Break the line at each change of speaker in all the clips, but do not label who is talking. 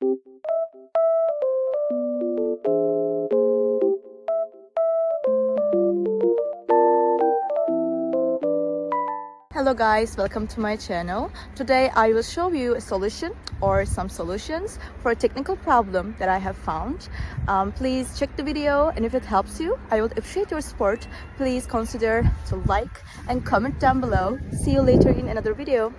Hello guys, welcome to my channel. Today I will show you a solution or some solutions for a technical problem that I have found. Please check the video, and if it helps you, I would appreciate your support. Please consider to like and comment down below. See you later in another video.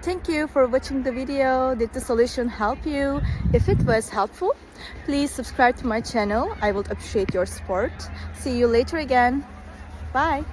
Thank you for watching the video. Did the solution help you? If it was helpful, please subscribe to my channel. I would appreciate your support. See you later again. Bye.